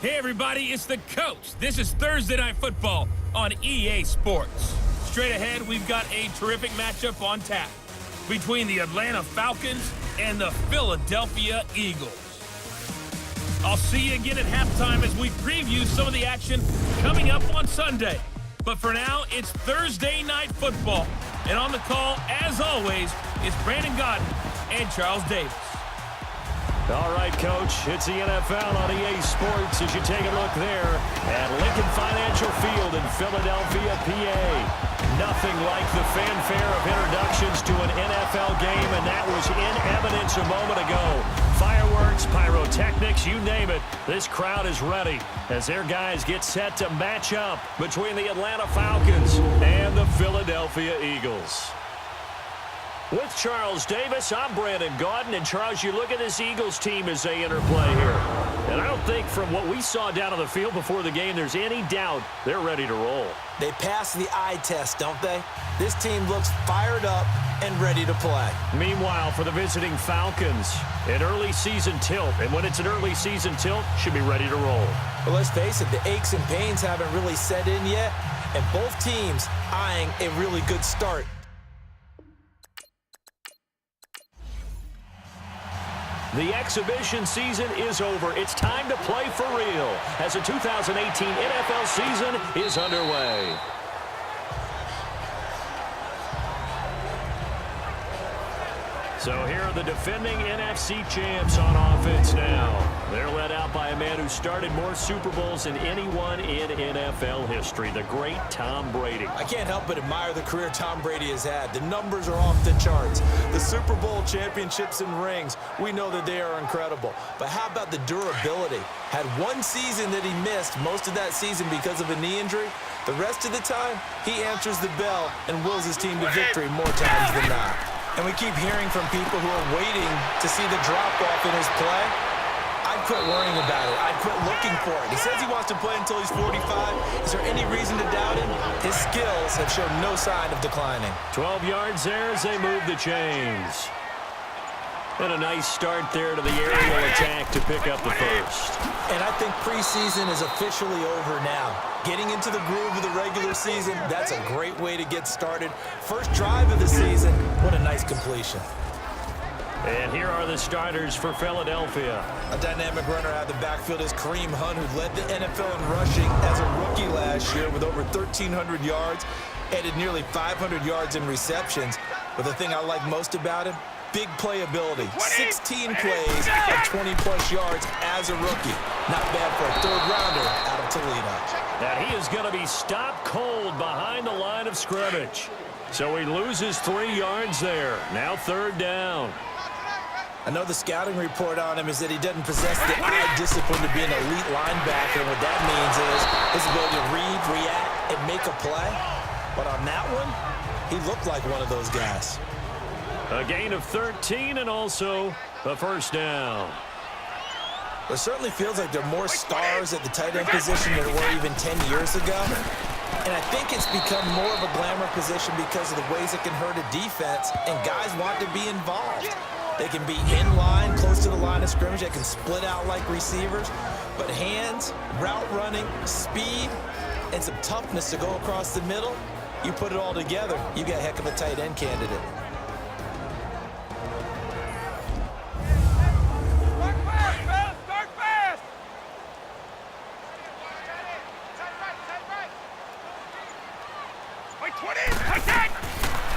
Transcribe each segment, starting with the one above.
Hey everybody, it's the coach. This is Thursday Night Football on EA Sports. Straight ahead, we've got a terrific matchup on tap between the Atlanta Falcons and the Philadelphia Eagles. I'll see you again at halftime as we preview some of the action coming up on Sunday. But for now, it's Thursday Night Football. And on the call, as always, is Brandon Godden and Charles Davis. All right, Coach, it's the NFL on EA Sports as you take a look there at Lincoln Financial Field in Philadelphia, PA. Nothing like the fanfare of introductions to an NFL game, and that was in evidence a moment ago. Fireworks, pyrotechnics, you name it. This crowd is ready as their guys get set to match up between the Atlanta Falcons and the Philadelphia Eagles. With Charles Davis, I'm Brandon Godden. And Charles, you look at this Eagles team as they interplay here. And I don't think from what we saw down on the field before the game, there's any doubt they're ready to roll. They pass the eye test, don't they? This team looks fired up and ready to play. Meanwhile, for the visiting Falcons, an early season tilt. And when it's an early season tilt, should be ready to roll. Well, let's face it, the aches and pains haven't really set in yet. And both teams eyeing a really good start. The exhibition season is over. It's time to play for real as the 2018 NFL season is underway. So here are the defending NFC champs on offense now. They're led out by a man who started more Super Bowls than anyone in NFL history, the great Tom Brady. I can't help but admire the career Tom Brady has had. The numbers are off the charts. The Super Bowl championships and rings, we know that they are incredible. But how about the durability? Had one season that he missed, most of that season because of a knee injury. The rest of the time, he answers the bell and wills his team to victory more times than not. And we keep hearing from people who are waiting to see the drop-off in his play. I'd quit worrying about it. I'd quit looking for it. He says he wants to play until he's 45. Is there any reason to doubt him? His skills have shown no sign of declining. 12 yards there as they move the chains. And a nice start there to the aerial attack to pick up the first. And I think preseason is officially over now. Getting into the groove of the regular season, that's a great way to get started. First drive of the season, what a nice completion. And here are the starters for Philadelphia. A dynamic runner out of the backfield is Kareem Hunt, who led the NFL in rushing as a rookie last year with over 1,300 yards, added nearly 500 yards in receptions. But the thing I like most about him, big playability. 16 plays at 20-plus yards as a rookie. Not bad for a third-rounder out of Toledo. And he is going to be stopped cold behind the line of scrimmage. So he loses 3 yards there. Now third down. I know the scouting report on him is that he doesn't possess the eye discipline to be an elite linebacker. What that means is his ability to read, react, and make a play. But on that one, he looked like one of those guys. A gain of 13 and also a first down. It certainly feels like there are more stars at the tight end position than there were even 10 years ago. And I think it's become more of a glamour position because of the ways it can hurt a defense, and guys want to be involved. They can be in line, close to the line of scrimmage. They can split out like receivers. But hands, route running, speed, and some toughness to go across the middle, you put it all together, you got a heck of a tight end candidate.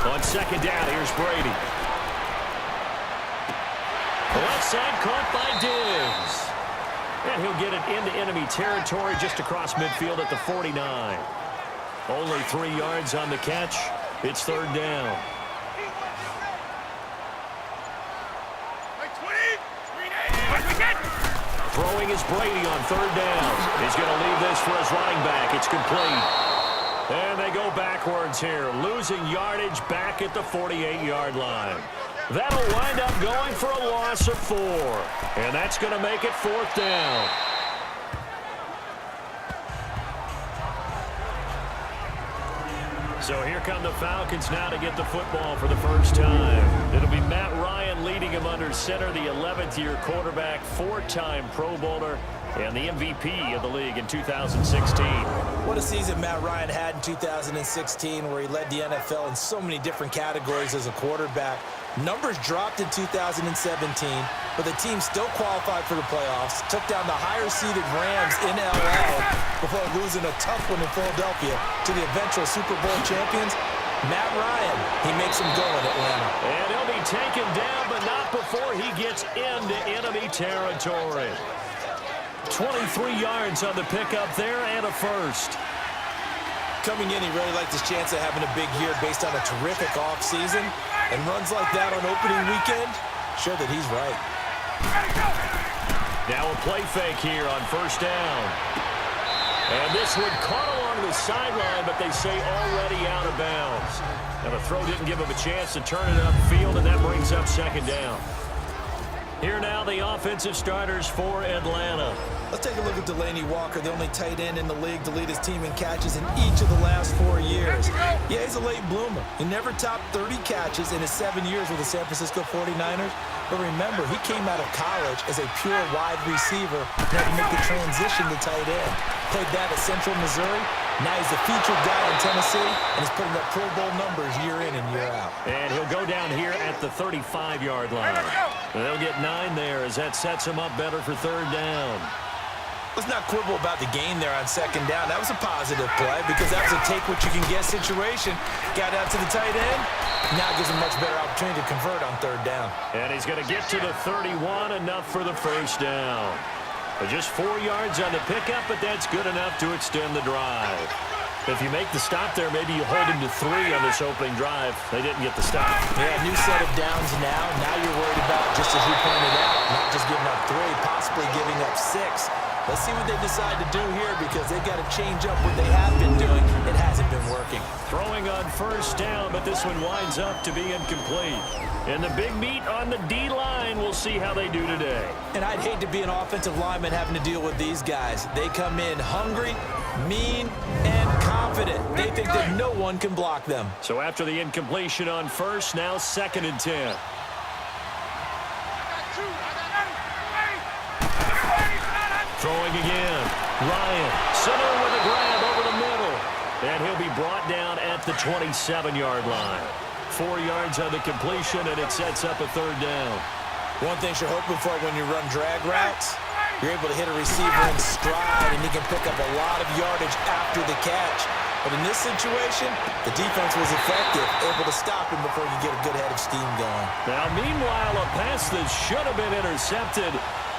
On second down, here's Brady. Left side caught by Diggs. And he'll get it into enemy territory just across midfield at the 49. Only 3 yards on the catch. It's third down. Throwing is Brady on third down. He's going to leave this for his running back. It's complete. And they go backwards here, losing yardage back at the 48-yard line. That'll wind up going for a loss of 4. And that's going to make it fourth down. So here come the Falcons now to get the football for the first time. It'll be Matt Ryan leading him under center, the 11th-year quarterback, 4-time Pro Bowler, and the MVP of the league in 2016. What a season Matt Ryan had in 2016, where he led the NFL in so many different categories as a quarterback. Numbers dropped in 2017, but the team still qualified for the playoffs, took down the higher-seeded Rams in L.A. before losing a tough one in Philadelphia to the eventual Super Bowl champions. Matt Ryan, he makes them go in Atlanta. And he'll be taken down, but not before he gets into enemy territory. 23 yards on the pickup there and a first. Coming in, he really liked his chance of having a big year based on a terrific offseason. And runs like that on opening weekend show that he's right. Now a play fake here on first down. And this one caught along the sideline, but they say already out of bounds. Now the throw didn't give him a chance to turn it upfield, and that brings up second down. Here now the offensive starters for Atlanta. Let's take a look at Delanie Walker, the only tight end in the league to lead his team in catches in each of the last 4 years. Yeah, he's a late bloomer. He never topped 30 catches in his 7 years with the San Francisco 49ers. But remember, he came out of college as a pure wide receiver and had to make the transition to tight end. Played that at Central Missouri. Now he's the featured guy in Tennessee, and he's putting up Pro Bowl numbers year in and year out. And he'll go down here at the 35-yard line. And they'll get 9 there as that sets him up better for third down. Let's not quibble about the gain there on second down. That was a positive play because that was a take-what-you-can-get situation. Got out to the tight end. Now gives him a much better opportunity to convert on third down. And he's going to get to the 31, enough for the first down. But just 4 yards on the pickup, but that's good enough to extend the drive. If you make the stop there, maybe you hold him to 3 on this opening drive. They didn't get the stop. Yeah, new set of downs now. Now you're worried about, just as you pointed out, not just giving up 3, possibly giving up 6. Let's see what they decide to do here because they've got to change up what they have been doing. It hasn't been working. Throwing on first down, but this one winds up to be incomplete. And the big meat on the D-line, we'll see how they do today. And I'd hate to be an offensive lineman having to deal with these guys. They come in hungry, mean, and confident. They think that no one can block them. So after the incompletion on first, now 2nd and 10. Throwing again. Ryan, center with a grab over the middle. And he'll be brought down at the 27-yard line. 4 yards on the completion, and it sets up a third down. One thing you're hoping for when you run drag routes, you're able to hit a receiver in stride, and he can pick up a lot of yardage after the catch. But in this situation, the defense was effective, able to stop him before you get a good head of steam going. Now, meanwhile, a pass that should have been intercepted,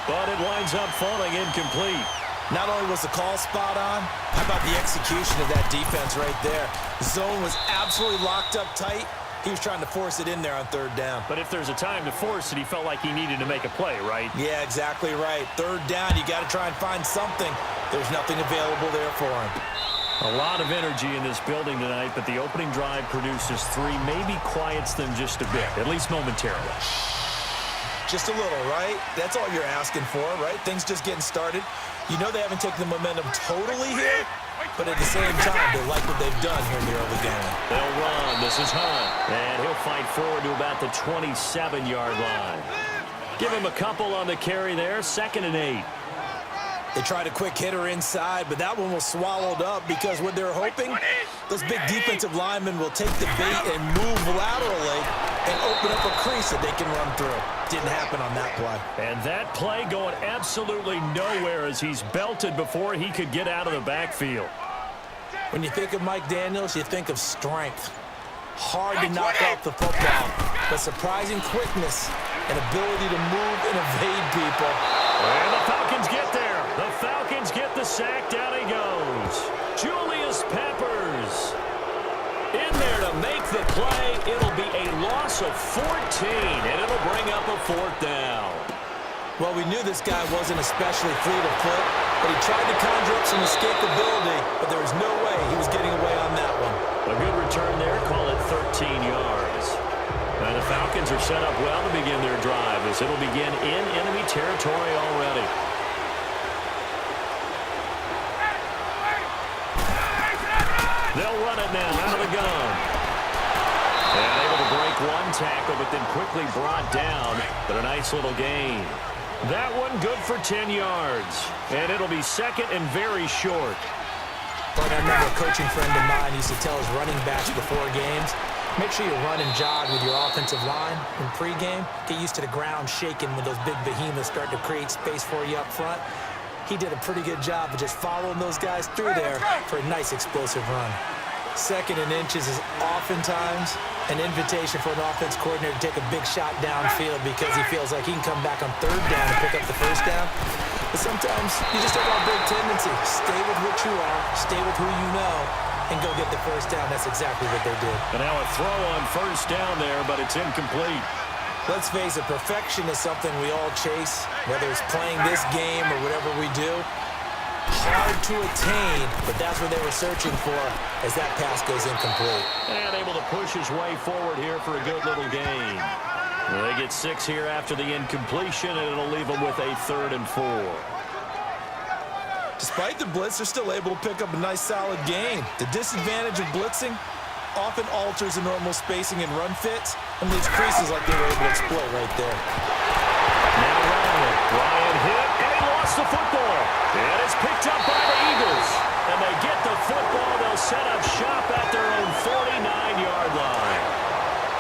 but it winds up falling incomplete. Not only was the call spot on, how about the execution of that defense right there? The zone was absolutely locked up tight. He was trying to force it in there on third down. But if there's a time to force it, he felt like he needed to make a play, right? Yeah, exactly right. Third down, you got to try and find something. There's nothing available there for him. A lot of energy in this building tonight, but the opening drive produces 3, maybe quiets them just a bit, at least momentarily. Just a little, right? That's all you're asking for, right? Things just getting started. You know they haven't taken the momentum totally here, but at the same time, they like what they've done here in the early game. They'll run. This is Hunt. And he'll fight forward to about the 27-yard line. Give him a couple on the carry there. 2nd and 8. They tried a quick hitter inside, but that one was swallowed up because what they're hoping, those big defensive linemen will take the bait and move laterally and open up a crease that they can run through. Didn't happen on that play. And that play going absolutely nowhere as he's belted before he could get out of the backfield. When you think of Mike Daniels, you think of strength. Hard to knock off the football, but surprising quickness and ability to move and evade people. And the Falcons get there. The Falcons get the sack. Down he goes. Julius Peppers in there to make the play. It'll be a loss of 14, and it'll bring up a 4th down. Well, we knew this guy wasn't especially fleet of foot, but he tried to conjure up some escapability, but there was no way he was getting away on that one. A good return there. Call it 13 yards. Now the Falcons are set up well to begin their drive as it'll begin in enemy territory already. They'll run it now out of the gun. And able to break one tackle, but then quickly brought down. But a nice little gain. That one good for 10 yards. And it'll be second and very short. But I remember a coaching friend of mine used to tell his running backs before games, make sure you run and jog with your offensive line in pregame. Get used to the ground shaking when those big behemoths start to create space for you up front. He did a pretty good job of just following those guys through there for a nice explosive run. Second and inches is oftentimes an invitation for an offense coordinator to take a big shot downfield because he feels like he can come back on third down and pick up the first down. But sometimes you just have a big tendency. Stay with what you are, stay with who you know, and go get the first down. That's exactly what they did. And now a throw on first down there, but it's incomplete. Let's face it, perfection is something we all chase, whether it's playing this game or whatever we do. Hard to attain, but that's what they were searching for as that pass goes incomplete. And able to push his way forward here for a good little gain. They get 6 here after the incompletion, and it'll leave them with a 3rd and 4. Despite the blitz, they're still able to pick up a nice, solid gain. The disadvantage of blitzing often alters the normal spacing and run fits and leaves creases like they were able to exploit right there. Now Ryan hit, and he lost the football. And it's picked up by the Eagles. And they get the football. They'll set up shop at their own 49-yard line.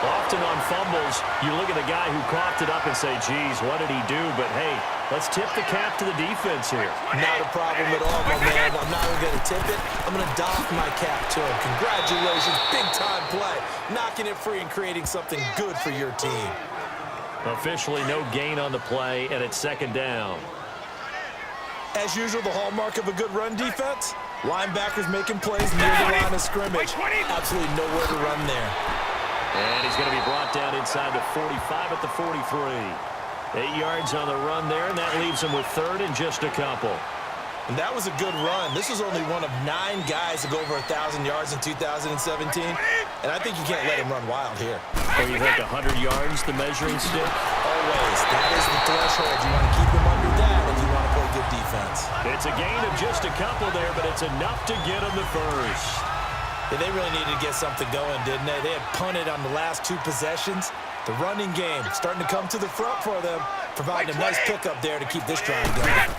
Often on fumbles, you look at the guy who coughed it up and say, geez, what did he do? But, hey, let's tip the cap to the defense here. Not a problem at all, my man. I'm not even going to tip it. I'm going to doff my cap to him. Congratulations. Big-time play. Knocking it free and creating something good for your team. Officially no gain on the play, and it's 2nd down. As usual, the hallmark of a good run defense, linebackers making plays near the line of scrimmage. Absolutely nowhere to run there. And he's going to be brought down inside the 45 at the 43. 8 yards on the run there, and that leaves him with 3rd and just a couple. And that was a good run. This was only one of 9 guys to go over 1,000 yards in 2017. And I think you can't let him run wild here. Or you think 100 yards, the measuring stick? Always. That is the threshold. You want to keep him under that if you want to play good defense. It's a gain of just a couple there, but it's enough to get him the first. Yeah, they really needed to get something going, didn't they? They had punted on the last 2 possessions. The running game starting to come to the front for them, providing a nice pickup there to keep this drive going.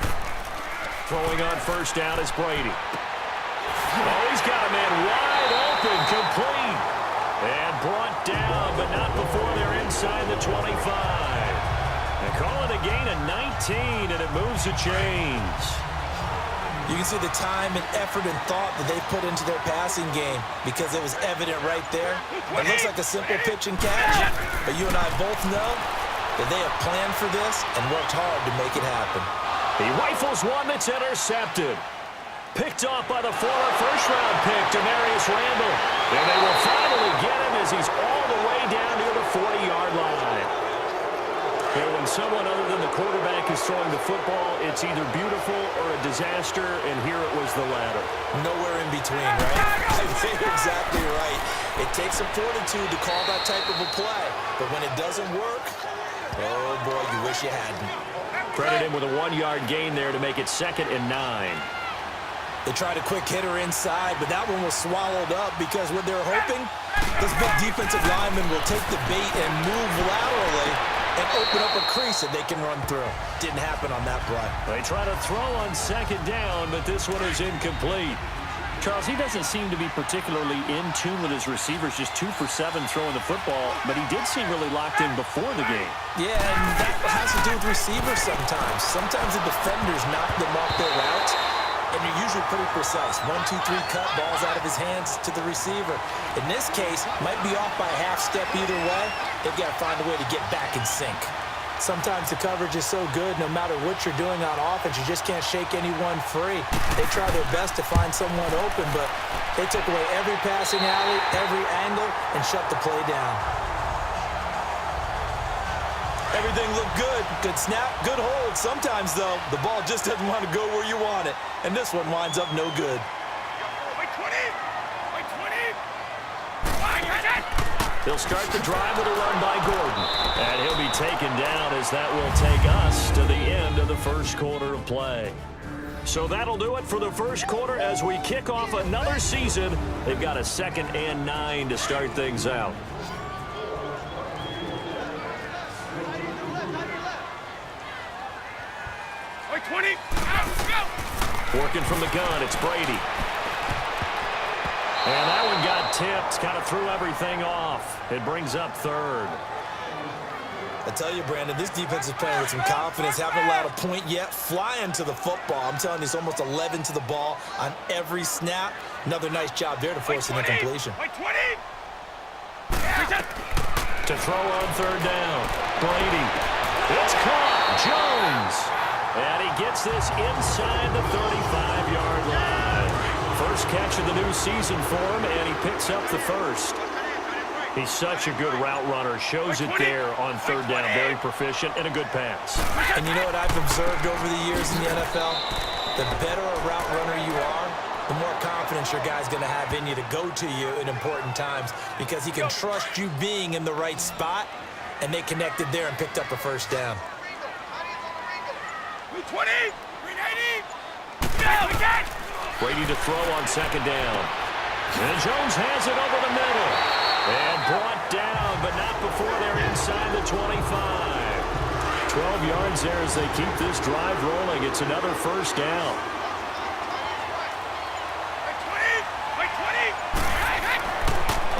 Throwing on first down is Brady. Oh, he's got a man wide open, complete. And brought down, but not before they're inside the 25. They call it a gain of 19, and it moves the chains. You can see the time and effort and thought that they put into their passing game because it was evident right there. It looks like a simple pitch and catch, but you and I both know that they have planned for this and worked hard to make it happen. He rifles one that's intercepted. Picked off by the former first-round pick, Demarius Randall. And they will finally get him as he's all the way down near the 40-yard line. And when someone other than the quarterback is throwing the football, it's either beautiful or a disaster, and here it was the latter. Nowhere in between, right? I think you're exactly right. It takes some fortitude to call that type of a play, but when it doesn't work, oh boy, you wish you hadn't. Credit him with a 1-yard gain there to make it 2nd and 9. They tried a quick hitter inside, but that one was swallowed up because what they're hoping, this big defensive lineman will take the bait and move laterally and open up a crease that they can run through. Didn't happen on that play. They try to throw on 2nd down, but this one is incomplete. Charles, he doesn't seem to be particularly in tune with his receivers, just 2 for 7 throwing the football, but he did seem really locked in before the game. Yeah, and that has to do with receivers sometimes. Sometimes the defenders knock them off their route, and you're usually pretty precise. 1, 2, 3 cut, balls out of his hands to the receiver. In this case, might be off by a half step either way. They've got to find a way to get back in sync. Sometimes the coverage is so good, no matter what you're doing on offense, you just can't shake anyone free. They try their best to find someone open, but they took away every passing alley, every angle, and shut the play down. Everything looked good. Good snap, good hold. Sometimes, though, the ball just doesn't want to go where you want it. And this one winds up no good. He'll start the drive with a run by Gordon. And he'll be taken down as that will take us to the end of the first quarter of play. So that'll do it for the first quarter as we kick off another season. They've got a 2nd and 9 to start things out. Working from the gun, it's Brady. And that one got tipped, kind of threw everything off. It brings up third. I tell you, Brandon, this defense is playing with some confidence. Haven't allowed a point yet. Flying to the football. I'm telling you, it's almost 11 to the ball on every snap. Another nice job there to force an incompletion. To throw on third down. Brady. It's caught. Jones. And he gets this inside the 35-yard line. First catch of the new season for him, and he picks up the first. He's such a good route runner. Shows it there on third down. Very proficient and a good pass. And you know what I've observed over the years in the NFL? The better a route runner you are, the more confidence your guy's going to have in you to go to you in important times because he can trust you being in the right spot, and they connected there and picked up a first down. 20! 390! Brady to throw on second down. And Jones has it over the middle. And brought down, but not before they're inside the 25. 12 yards there as they keep this drive rolling. It's another first down.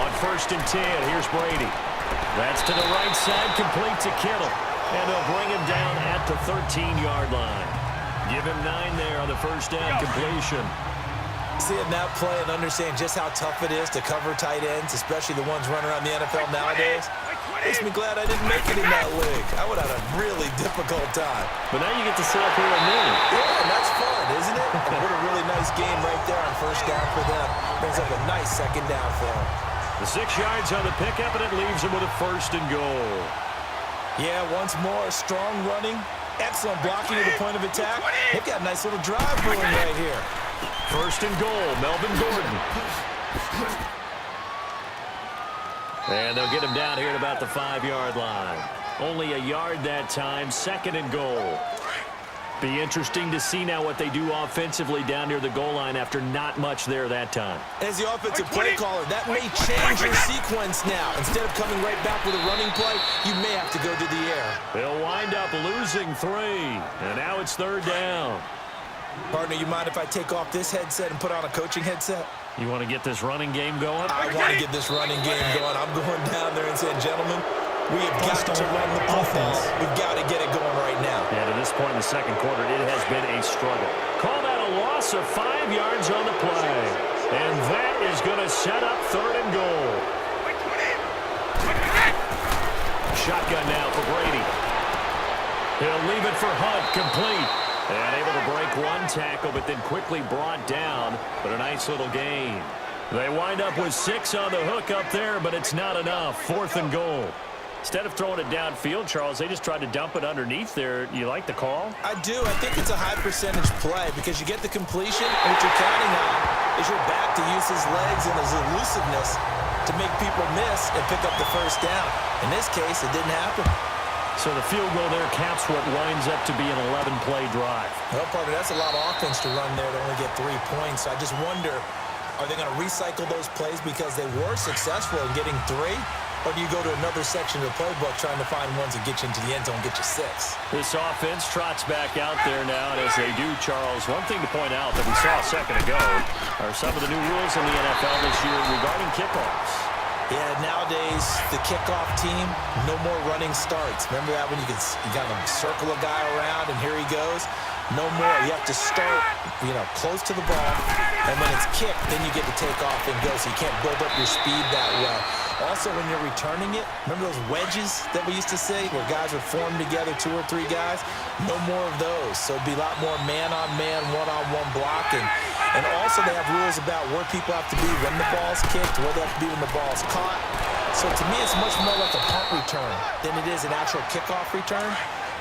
On 1st and 10, here's Brady. That's to the right side, complete to Kittle. And they'll bring him down at the 13-yard line. Give him 9 there on the first down completion. Seeing that play and understand just how tough it is to cover tight ends, especially the ones running around the NFL nowadays, makes me glad I didn't make it in that league. I would have had a really difficult time. But now you get to sit up here with me. Yeah, and that's fun, isn't it? And what a really nice game right there on first down for them. Brings up a nice second down for them. The 6 yards on the pickup, and it leaves them with a 1st and goal. Yeah, once more, strong running, excellent blocking at the point of attack. They've got a nice little drive going right here. 1st and goal, Melvin Gordon. And they'll get him down here at about the 5-yard line. Only a yard that time, 2nd and goal. Be interesting to see now what they do offensively down near the goal line after not much there that time. As the offensive play caller, that may change your sequence now. Instead of coming right back with a running play, you may have to go to the air. They'll wind up losing 3, and now it's 3rd down. Partner, you mind if I take off this headset and put on a coaching headset? You want to get this running game going? I want to get this running game going. I'm going down there and saying, gentlemen, we have got to run the football. We've got to get it going right now. And at this point in the second quarter, it has been a struggle. Call that a loss of 5 yards on the play. And that is going to set up 3rd and goal. Shotgun now for Brady. He'll leave it for Hunt, complete. And able to break one tackle, but then quickly brought down. But a nice little gain. They wind up with 6 on the hook up there, but it's not enough. 4th and goal. Instead of throwing it downfield, Charles, they just tried to dump it underneath there. You like the call? I do. I think it's a high percentage play because you get the completion, and what you're counting on is your back to use his legs and his elusiveness to make people miss and pick up the first down. In this case, it didn't happen. So the field goal there caps what winds up to be an 11-play drive. Well, partner, that's a lot of offense to run there to only get 3 points. I just wonder, are they going to recycle those plays because they were successful in getting 3? Or do you go to another section of the playbook trying to find ones that get you into the end zone and get you 6? This offense trots back out there now, and as they do, Charles, one thing to point out that we saw a second ago are some of the new rules in the NFL this year regarding kickoffs. Yeah, nowadays, the kickoff team, no more running starts. Remember that when you got to circle a guy around and here he goes? No more. You have to start, close to the ball, and when it's kicked, then you get to take off and go, so you can't build up your speed that way. Also, when you're returning it, remember those wedges that we used to say where guys would form together, 2 or 3 guys? No more of those. So it'd be a lot more man-on-man, one-on-one blocking. And also they have rules about where people have to be when the ball's kicked, where they have to be when the ball's caught. So to me, it's much more like a punt return than it is an actual kickoff return.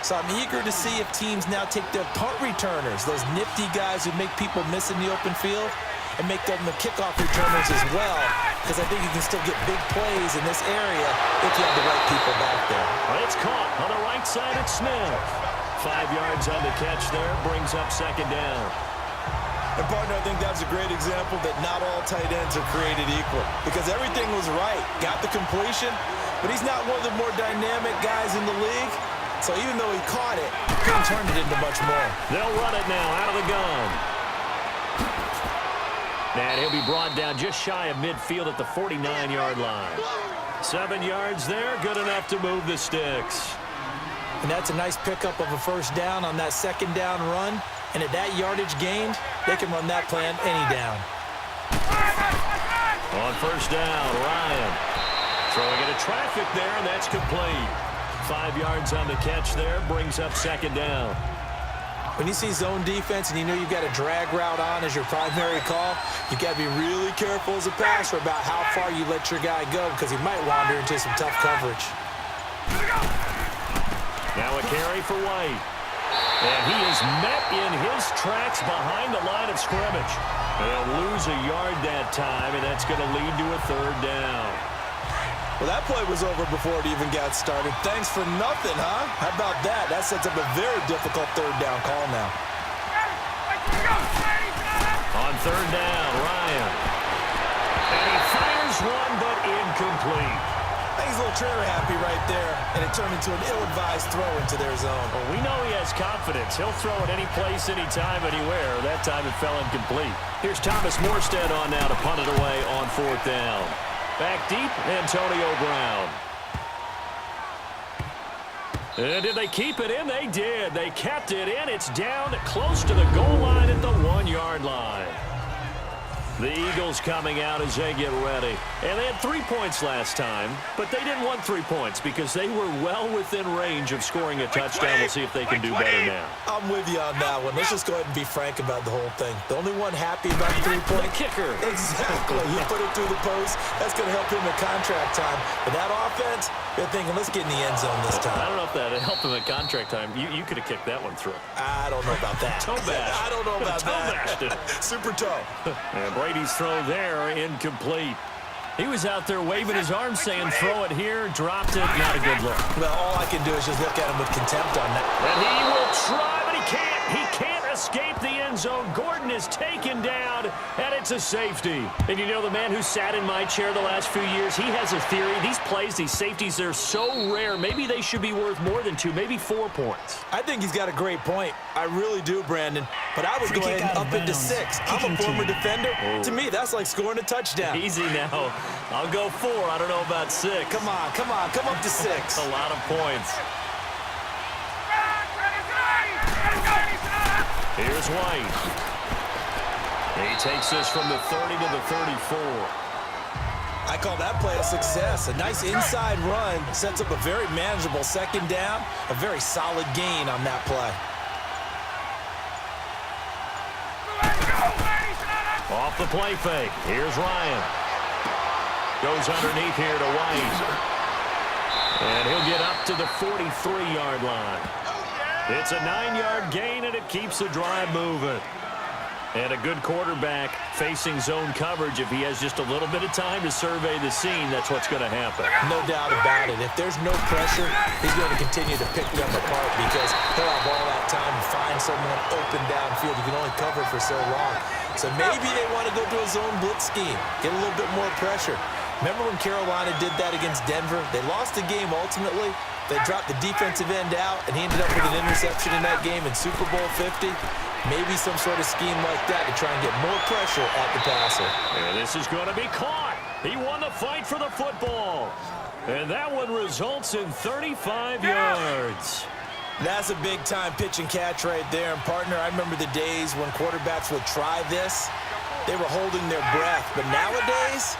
So I'm eager to see if teams now take their punt returners, those nifty guys who make people miss in the open field, and make them the kickoff returners as well, because I think you can still get big plays in this area if you have the right people back there. It's caught on the right side at Smith. 5 yards on the catch there, brings up 2nd down. And partner, I think that's a great example that not all tight ends are created equal, because everything was right. Got the completion, but he's not one of the more dynamic guys in the league. So even though he caught it, he couldn't turn it into much more. They'll run it now out of the gun. And he'll be brought down just shy of midfield at the 49-yard line. 7 yards there, good enough to move the sticks. And that's a nice pickup of a first down on that second down run. And at that yardage gained, they can run that plan any down. On first down, Ryan throwing into traffic there, and that's complete. 5 yards on the catch there, brings up second down. When you see zone defense and you know you've got a drag route on as your primary call, you've got to be really careful as a passer about how far you let your guy go because he might wander into some tough coverage. Now a carry for White. And he is met in his tracks behind the line of scrimmage. They'll lose a yard that time, and that's going to lead to a third down. Well, that play was over before it even got started. Thanks for nothing, huh? How about that? That sets up a very difficult third down call now. On third down, Ryan. And he fires one, but incomplete. I think he's a little trigger happy right there, and it turned into an ill-advised throw into their zone. Well, we know he has confidence. He'll throw it any place, anytime, anywhere. That time it fell incomplete. Here's Thomas Morstead on now to punt it away on fourth down. Back deep, Antonio Brown. And did they keep it in? They did. They kept it in. It's down close to the goal line at the 1-yard line. The Eagles coming out as they get ready. And they had 3 points last time, but they didn't want 3 points because they were well within range of scoring a touchdown. We'll see if they can do better now. I'm with you on that one. Let's just go ahead and be frank about the whole thing. The only one happy about the 3-point kicker. Exactly. You put it through the post. That's going to help him at contract time. But that offense, they're thinking, let's get in the end zone this time. I don't know if that helped him at contract time. You could have kicked that one through. I don't know about that. Toe bash. I don't know about that. Super toe. And Brady's throw there, incomplete. He was out there waving his arms saying, throw it here, dropped it, not a good look. Well, all I can do is just look at him with contempt on that. And he will try, but he can't. He can't escape the end zone. Gordon is taken down, and it's a safety. And you know, the man who sat in my chair the last few years, he has a theory. These plays, these safeties, they're so rare. Maybe they should be worth more than 2, maybe 4 points. I think he's got a great point. I really do, Brandon. But I would go ahead and up into 6. I'm a former defender. To me, that's like scoring a touchdown. Easy now. I'll go 4. I don't know about 6. Come on. Come up to 6. A lot of points. Here's White. He takes this from the 30 to the 34. I call that play a success. A nice inside run sets up a very manageable second down. A very solid gain on that play. Off the play fake. Here's Ryan. Goes underneath here to White. And he'll get up to the 43-yard line. It's a 9-yard gain, and it keeps the drive moving. And a good quarterback facing zone coverage. If he has just a little bit of time to survey the scene, that's what's going to happen. No doubt about it. If there's no pressure, he's going to continue to pick them apart because he'll have all that time to find someone open downfield. You can only cover for so long. So maybe they want to go to a zone blitz scheme, get a little bit more pressure. Remember when Carolina did that against Denver? They lost the game ultimately. They dropped the defensive end out, and he ended up with an interception in that game in Super Bowl 50. Maybe some sort of scheme like that to try and get more pressure at the passer. And this is going to be caught. He won the fight for the football. And that one results in 35 yards. That's a big-time pitch and catch right there. And, partner, I remember the days when quarterbacks would try this. They were holding their breath. But nowadays,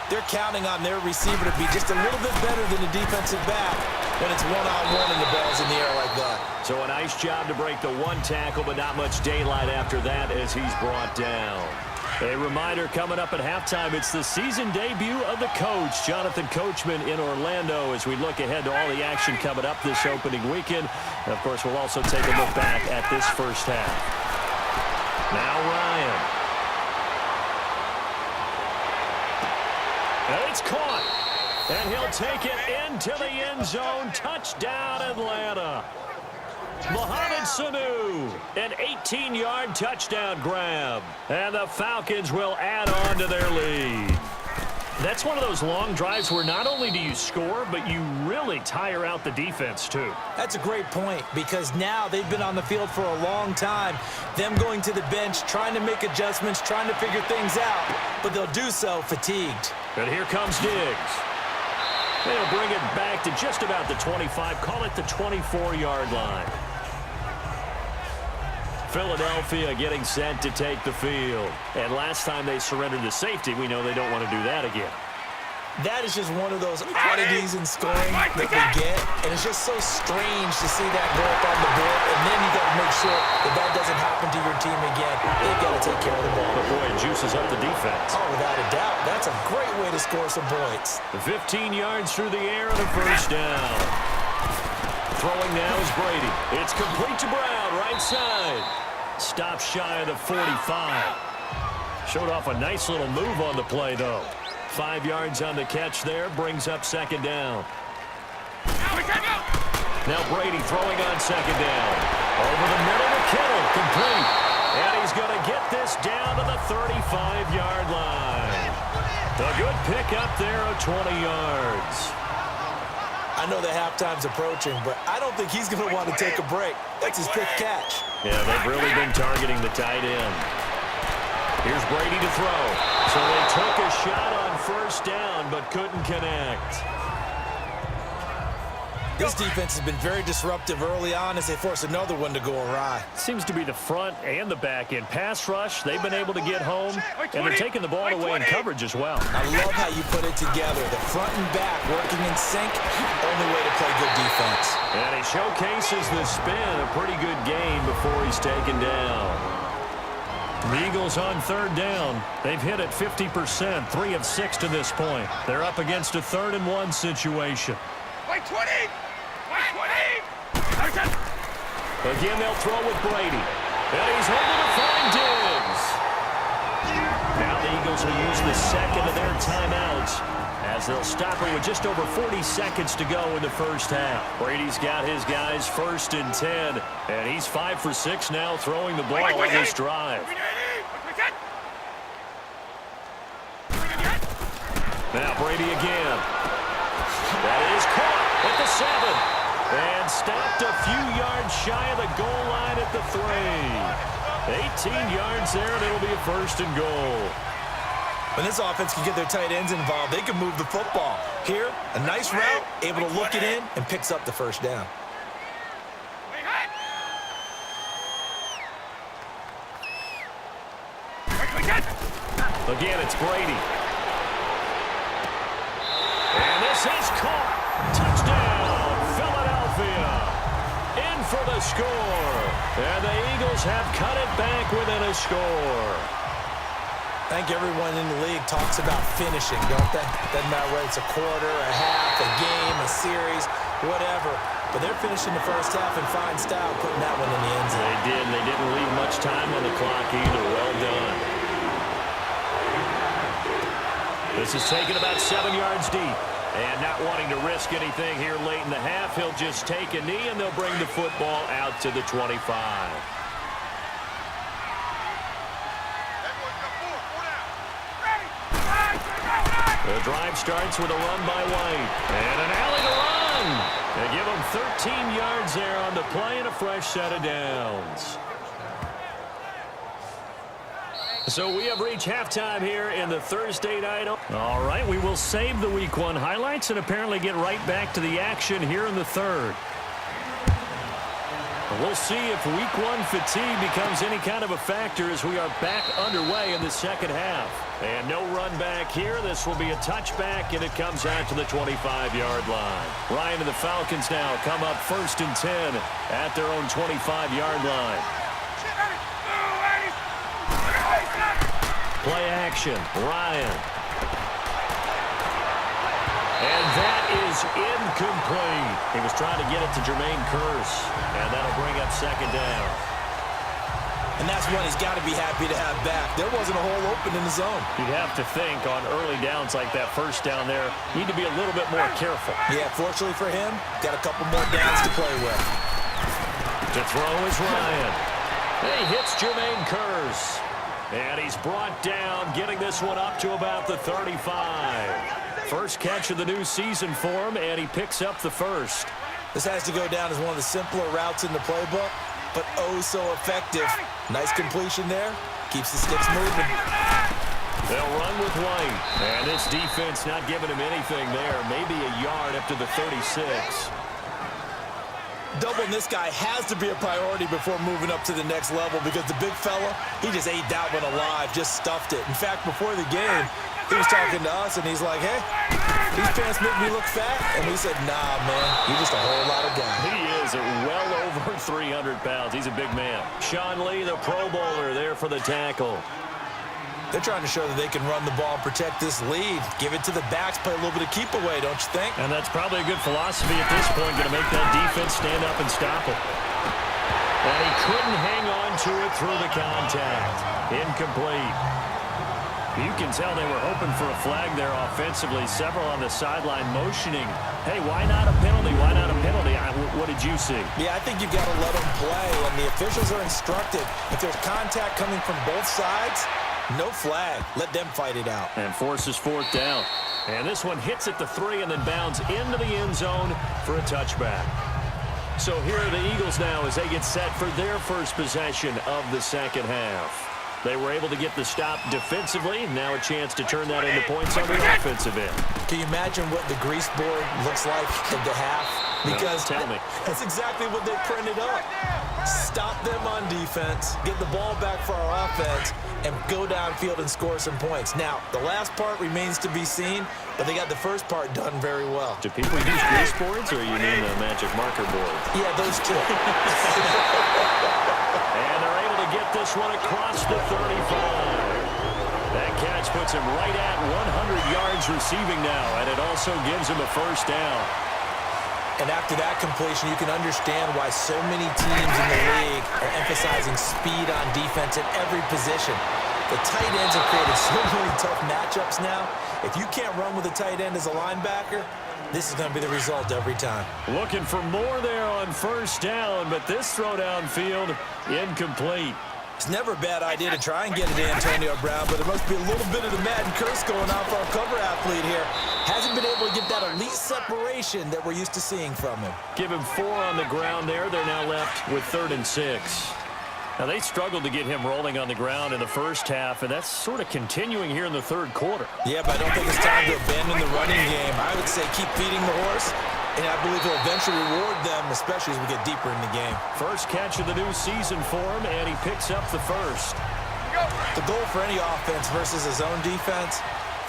they're counting on their receiver to be just a little bit better than the defensive back when it's one-on-one and the ball's in the air like that. So a nice job to break the one tackle, but not much daylight after that as he's brought down. A reminder coming up at halftime, it's the season debut of the coach, Jonathan Coachman in Orlando, as we look ahead to all the action coming up this opening weekend. And of course, we'll also take a look back at this first half. Now Ryan. And it's caught. And he'll take it into the end zone. Touchdown, Atlanta. Mohamed Sanu, an 18-yard touchdown grab. And the Falcons will add on to their lead. That's one of those long drives where not only do you score, but you really tire out the defense too. That's a great point because now they've been on the field for a long time. Them going to the bench, trying to make adjustments, trying to figure things out, but they'll do so fatigued. And here comes Diggs. They'll bring it back to just about the 25, call it the 24-yard line. Philadelphia getting set to take the field. And last time they surrendered the safety, we know they don't want to do that again. That is just one of those oddities in scoring that we get, and it's just so strange to see that go up on the board, and then you got to make sure that that doesn't happen to your team again. They've got to take care of the ball. But boy, it juices up the defense. Oh, without a doubt. That's a great way to score some points. 15 yards through the air and a first down. Throwing now is Brady. It's complete to Brown, right side. Stop shy of the 45. Showed off a nice little move on the play, though. 5 yards on the catch there, brings up second down. Now Brady throwing on second down. Over the middle to Kittle, complete. And he's going to get this down to the 35-yard line. A good pickup there of 20 yards. I know the halftime's approaching, but I don't think he's going to want to take a break. That's his fifth catch. Yeah, they've really been targeting the tight end. Here's Brady to throw. So they took a shot on first down, but couldn't connect. This defense has been very disruptive early on as they force another one to go awry. Seems to be the front and the back end. Pass rush, they've been able to get home, and they're taking the ball away in coverage as well. I love how you put it together. The front and back working in sync, only way to play good defense. And he showcases the spin, a pretty good gain before he's taken down. The Eagles on third down. They've hit it 50%, 3 of 6 to this point. They're up against a 3rd and 1 situation. Again, they'll throw with Brady. And he's able to find Diggs. Now the Eagles will use the second of their timeouts as they'll stop it with just over 40 seconds to go in the first half. Brady's got his guys 1st and 10, and he's 5 for 6 now throwing the ball on this drive. Now Brady again. That is caught at the 7. And stopped a few yards shy of the goal line at the 3. 18 yards there, and it'll be a 1st and goal. When this offense can get their tight ends involved, they can move the football. Here, a nice route, able to look it in, and picks up the first down. Again, it's Brady. And this is caught. Touchdown, Philadelphia. In for the score. And the Eagles have cut it back within a score. I think everyone in the league talks about finishing, don't they? Doesn't matter whether it's a quarter, a half, a game, a series, whatever. But they're finishing the first half in fine style, putting that one in the end zone. They did, and they didn't leave much time on the clock either. Well done. This is taken about 7 yards deep. And not wanting to risk anything here late in the half, he'll just take a knee, and they'll bring the football out to the 25. The drive starts with a run by White. And an alley to run. They give him 13 yards there on the play and a fresh set of downs. So we have reached halftime here in the Thursday night. All right, we will save the Week 1 highlights and apparently get right back to the action here in the 3rd. We'll see if Week 1 fatigue becomes any kind of a factor as we are back underway in the second half. And no run back here. This will be a touchback, and it comes out to the 25-yard line. Ryan and the Falcons now come up 1st and 10 at their own 25-yard line. Play action, Ryan. And that is incomplete. He was trying to get it to Jermaine Kearse, and that'll bring up second down. And that's one he's got to be happy to have back. There wasn't a hole open in the zone. You'd have to think on early downs like that first down there, need to be a little bit more careful. Yeah, fortunately for him, got a couple more downs to play with. To throw is Ryan. And he hits Jermaine Kearse. And he's brought down, getting this one up to about the 35. First catch of the new season for him, and he picks up the first. This has to go down as one of the simpler routes in the playbook, but oh so effective. Nice completion there. Keeps the sticks moving. They'll run with White. And this defense not giving him anything there. Maybe a yard up to the 36. Doubling this guy has to be a priority before moving up to the next level because the big fella, he just ate that one alive, just stuffed it. In fact, before the game, he was talking to us, and he's like, hey, these pants make me look fat. And we said, nah, man, you're just a whole lot of guy. He is well over 300 pounds. He's a big man. Sean Lee, the Pro Bowler, there for the tackle. They're trying to show that they can run the ball and protect this lead. Give it to the backs, play a little bit of keep away, don't you think? And that's probably a good philosophy at this point, going to make that defense stand up and stop it. And he couldn't hang on to it through the contact. Incomplete. You can tell they were hoping for a flag there offensively. Several on the sideline motioning. Hey, why not a penalty? Why not a penalty? What did you see? Yeah, I think you've got to let them play, and the officials are instructed. If there's contact coming from both sides, no flag. Let them fight it out. And forces fourth down. And this one hits at the 3 and then bounds into the end zone for a touchback. So here are the Eagles now as they get set for their first possession of the second half. They were able to get the stop defensively. Now a chance to turn that into points on the offensive end. Can you imagine what the grease board looks like at the half? Because tell me. That's exactly what they printed up. Stop them on defense, get the ball back for our offense, and go downfield and score some points. Now, the last part remains to be seen, but they got the first part done very well. Do people use grease boards, or you mean the magic marker board? Yeah, those two. And they're able to get this one across the 35. That catch puts him right at 100 yards receiving now, and it also gives him a first down. And after that completion, you can understand why so many teams in the league are emphasizing speed on defense at every position. The tight ends have created so many tough matchups now. If you can't run with a tight end as a linebacker, this is going to be the result every time. Looking for more there on first down, but this throw downfield, incomplete. It's never a bad idea to try and get it to Antonio Brown, but there must be a little bit of the Madden curse going on for our cover athlete here. Hasn't been able to get that elite separation that we're used to seeing from him. Give him 4 on the ground there. They're now left with 3rd and 6. Now, they struggled to get him rolling on the ground in the first half, and that's sort of continuing here in the third quarter. Yeah, but I don't think it's time to abandon the running game. I would say keep feeding the horse, and I believe he'll eventually reward them, especially as we get deeper in the game. First catch of the new season for him, and he picks up the first. The goal for any offense versus his own defense,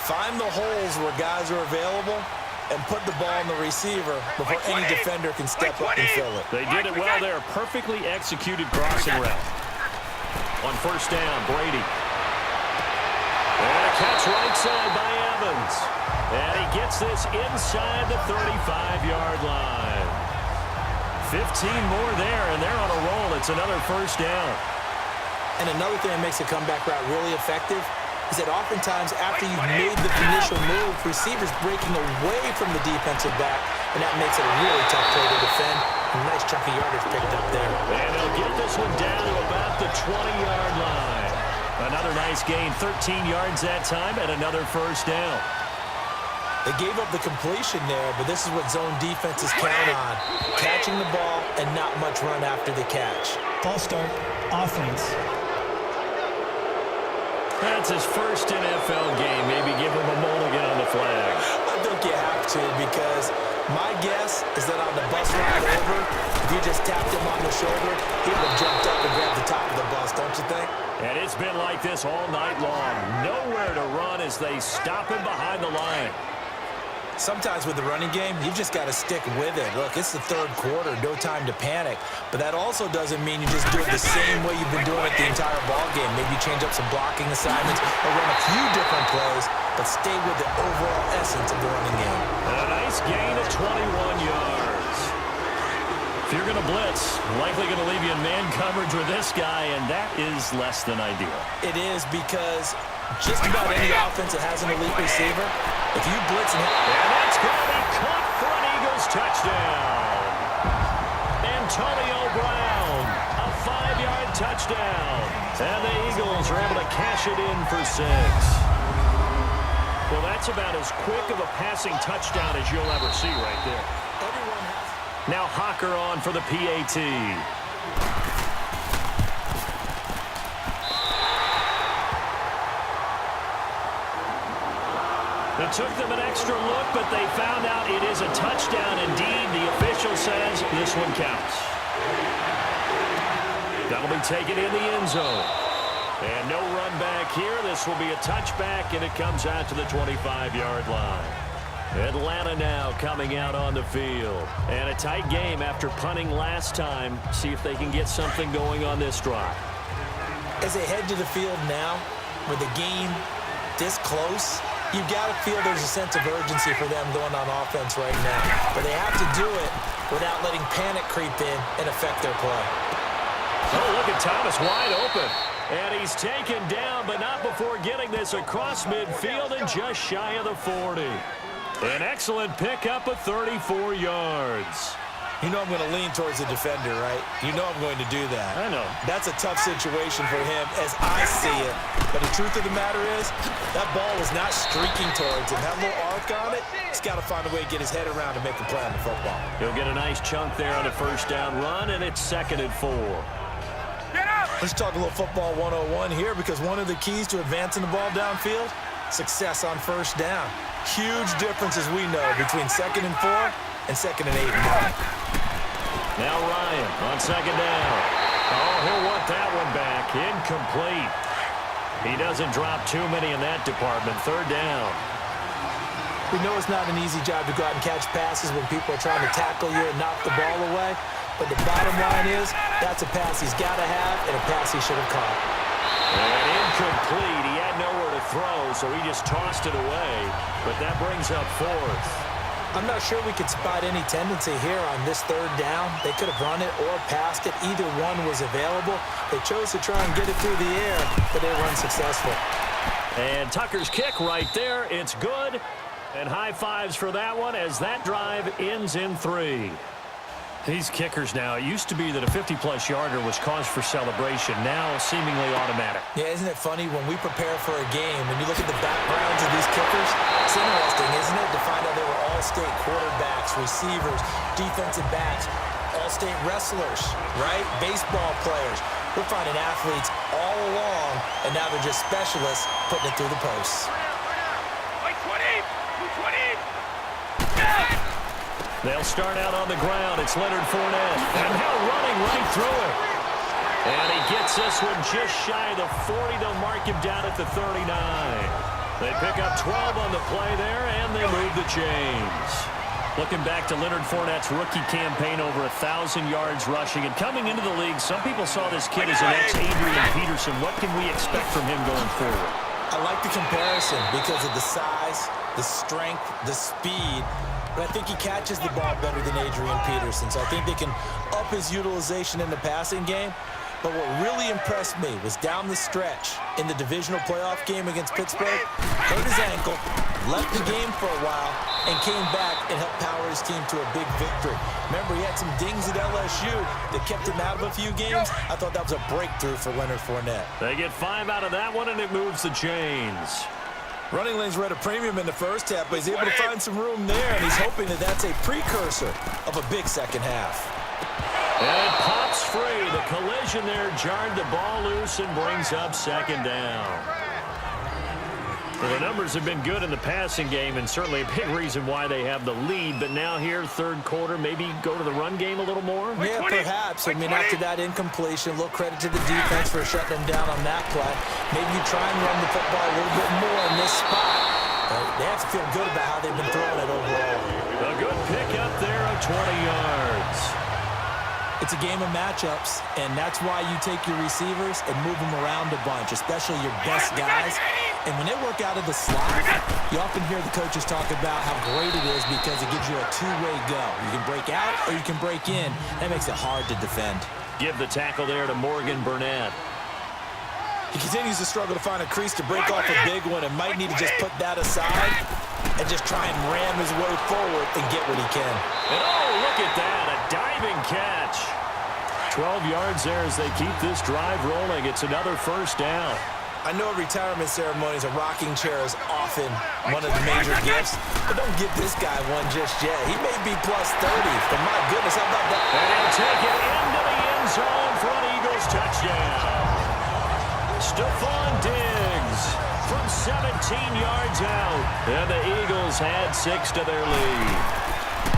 find the holes where guys are available and put the ball on the receiver before any defender can step up and fill it. They did it well there. Perfectly executed crossing route. On first down, Brady. And a catch right side by Evans. And he gets this inside the 35-yard line. 15 more there, and they're on a roll. It's another first down. And another thing that makes a comeback route really effective is that oftentimes after you've made the initial move, receivers breaking away from the defensive back, and that makes it a really tough play to defend. A nice chunk of yardage picked up there. And they'll get this one down to about the 20-yard line. Another nice gain, 13 yards that time, and another first down. They gave up the completion there, but this is what zone defenses count on. Catching the ball and not much run after the catch. False start, offense. That's his first NFL game. Maybe give him a mulligan on the flag. I think you have to, because my guess is that on the bus ride over, if you just tapped him on the shoulder, he would have jumped up and grabbed the top of the bus, don't you think? And it's been like this all night long. Nowhere to run as they stop him behind the line. Sometimes with the running game, you've just got to stick with it. Look, it's the third quarter, no time to panic. But that also doesn't mean you just do it the same way you've been doing it the entire ball game. Maybe you change up some blocking assignments or run a few different plays, but stay with the overall essence of the running game. And a nice gain of 21 yards. If you're going to blitz, likely going to leave you in man coverage with this guy, and that is less than ideal. It is, because just about any offense that has an elite receiver, if you blitz and that's going to be caught for an Eagles touchdown. Antonio Brown, a 5-yard touchdown. And the Eagles are able to cash it in for 6. Well, that's about as quick of a passing touchdown as you'll ever see right there. Now Hawker on for the PAT. It took them an extra look, but they found out it is a touchdown indeed. The official says this one counts. That'll be taken in the end zone. And no run back here. This will be a touchback, and it comes out to the 25-yard line. Atlanta now coming out on the field. And a tight game after punting last time. See if they can get something going on this drive. As they head to the field now, with the game this close, you've got to feel there's a sense of urgency for them going on offense right now. But they have to do it without letting panic creep in and affect their play. Oh, look at Thomas wide open. And he's taken down, but not before getting this across midfield and just shy of the 40. An excellent pickup of 34 yards. You know I'm going to lean towards the defender, right? You know I'm going to do that. I know. That's a tough situation for him as I see it. But the truth of the matter is, that ball was not streaking towards him. That little arc on it, he's got to find a way to get his head around and make a play on the football. He'll get a nice chunk there on the first down run, and it's 2nd and 4. Let's talk a little football 101 here, because one of the keys to advancing the ball downfield, success on first down. Huge difference, as we know, between 2nd and 4 and 2nd and 8 and 9. Now Ryan on 2nd down. Oh, he'll want that one back. Incomplete. He doesn't drop too many in that department. 3rd down. We know it's not an easy job to go out and catch passes when people are trying to tackle you and knock the ball away. But the bottom line is, that's a pass he's got to have and a pass he should have caught. And incomplete. He had nowhere to throw, so he just tossed it away. But that brings up 4th. I'm not sure we could spot any tendency here on this 3rd down. They could have run it or passed it. Either one was available. They chose to try and get it through the air, but they were unsuccessful. And Tucker's kick right there. It's good. And high fives for that one as that drive ends in 3. These kickers now, it used to be that a 50-plus yarder was cause for celebration. Now seemingly automatic. Yeah, isn't it funny when we prepare for a game, when you look at the backgrounds of these kickers, it's interesting, isn't it, to find out they were all-state quarterbacks, receivers, defensive backs, all-state wrestlers, right? Baseball players. We're finding athletes all along, and now they're just specialists putting it through the posts. They'll start out on the ground. It's Leonard Fournette. And now running right through it. And he gets this one just shy of the 40. They'll mark him down at the 39. They pick up 12 on the play there, and they move the chains. Looking back to Leonard Fournette's rookie campaign, over 1,000 yards rushing. And coming into the league, some people saw this kid as an ex-Adrian Peterson. What can we expect from him going forward? I like the comparison because of the size, the strength, the speed. But I think he catches the ball better than Adrian Peterson. So I think they can up his utilization in the passing game. But what really impressed me was down the stretch in the divisional playoff game against Pittsburgh, hurt his ankle, left the game for a while, and came back and helped power his team to a big victory. Remember, he had some dings at LSU that kept him out of a few games. I thought that was a breakthrough for Leonard Fournette. They get 5 out of that one, and it moves the chains. Running lanes were at a premium in the first half, but he's able to find some room there, and he's hoping that that's a precursor of a big second half. And it pops free. The collision there jarred the ball loose and brings up 2nd down. Well, the numbers have been good in the passing game, and certainly a big reason why they have the lead. But now here, 3rd quarter, maybe go to the run game a little more? Yeah, perhaps. I mean, after that incompletion, a little credit to the defense for shutting them down on that play. Maybe you try and run the football a little bit more in this spot. But they have to feel good about how they've been throwing it overall. A good pickup there of 20 yards. It's a game of matchups, and that's why you take your receivers and move them around a bunch, especially your best guys. And when they work out of the slot, you often hear the coaches talk about how great it is because it gives you a two-way go. You can break out or you can break in. That makes it hard to defend. Give the tackle there to Morgan Burnett. He continues to struggle to find a crease to break off a big one and might need to just put that aside and just try and ram his way forward and get what he can. And oh, look at that, a diving catch. 12 yards there as they keep this drive rolling. It's another first down. I know at retirement ceremonies, a rocking chair is often one of the major gifts, but don't give this guy one just yet. He may be plus 30, but my goodness, how about that? And he'll take it into the end zone for an Eagles touchdown. Stephon Diggs from 17 yards out, and the Eagles had 6 to their lead.